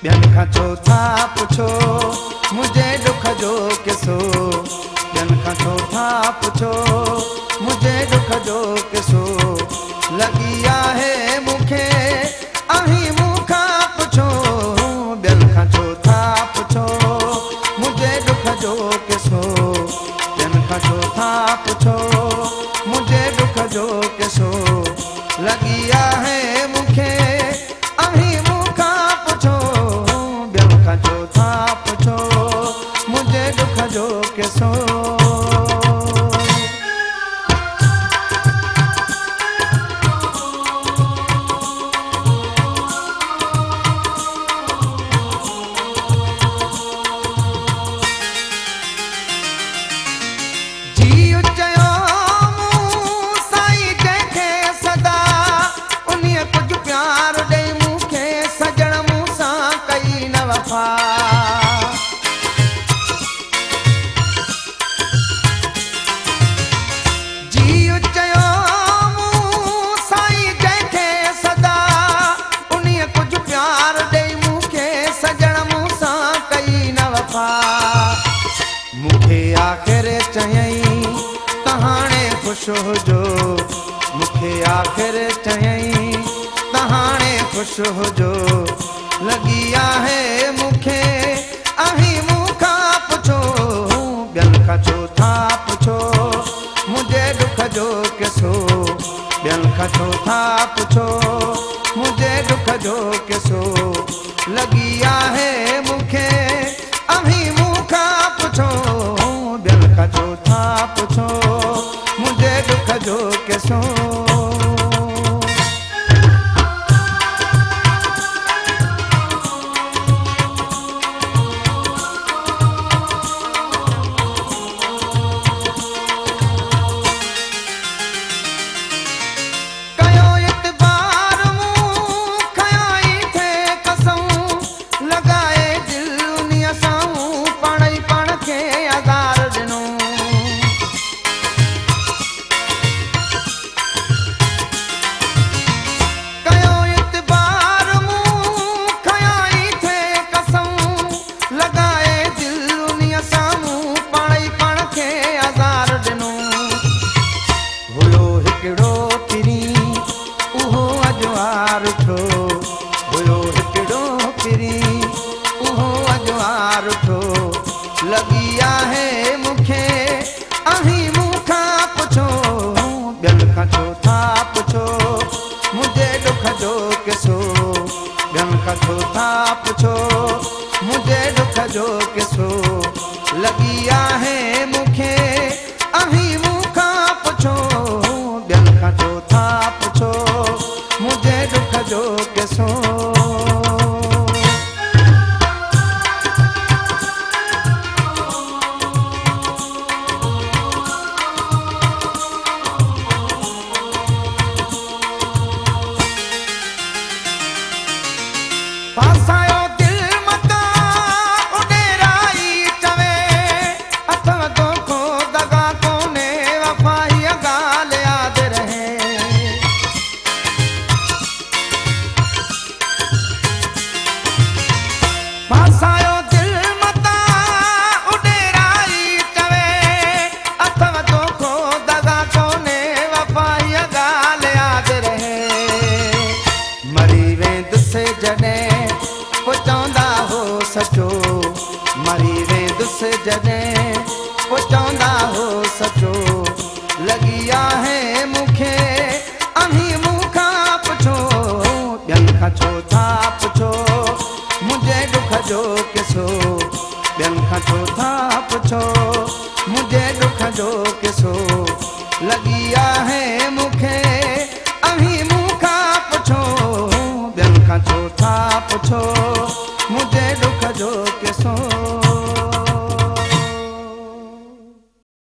ॿियनि खां छो था पुछो मुझे दुख जो किसो, ॿियनि खां छो था पुछो मुझे दुख जो किसो, लॻी आहे मूंखे अहीं मूंखां पुछो, ॿियनि खां छो था पुछो मुझे दुख जो किसो, ॿियनि खां छो था पुछो मुझे दुख जो किसो, लॻी आहे मूंखे अहीं मूंखां पुछो, ॿियनि खां छो था पुछो मुझे दुख जो किसो। मूंखे आख़िर चयईं त हाणे ख़ुशि हुजो, मूंखे आख़िर चयईं त हाणे ख़ुशि हुजो, लॻी आहे मूंखे अहीं मूंखां पुछो, ॿियनि खां छो था पुछो मुझे दुख जो किसो, ॿियनि खां छो था पुछो मुझे दुख जो किसो, लॻी आहे मूंखे अहीं मूंखां पुछो, ॿियनि खां छो था पुछो मुझे दुख जो किसो। लॻी आहे मूंखे अहीं मूंखां पुछो, ॿियनि खां छो था पुछो मुझे दुख जो किसो, ॿियनि खां छो था पुछो मुझे दुख जो किसो, लॻी आहे मूंखे अहीं मूंखां पुछो, ॿियनि खां छो था पुछो मुझे दुख जो किसो। पासायो दिल मता उडेराई चवे अथव दोखो दगा कोने वफाई गाल याद रहे, पासायो दिल मता उडेराई चवे अथव दोखो दगा कोने वफाई गाल याद रहे, मरी वेंदुसि जॾहिं पुछंदा हो सचो, मरी वेंदुसि जॾहिं पुछंदा हो सचो, लॻी आहे मूंखे अहीं मूंखां पुछो, ॿियनि खां छो था पुछो मुझे दुख जो किसो, ॿियनि खां छो था पुछो मुझे दुख जो किसो, लॻी आहे मूंखे अहीं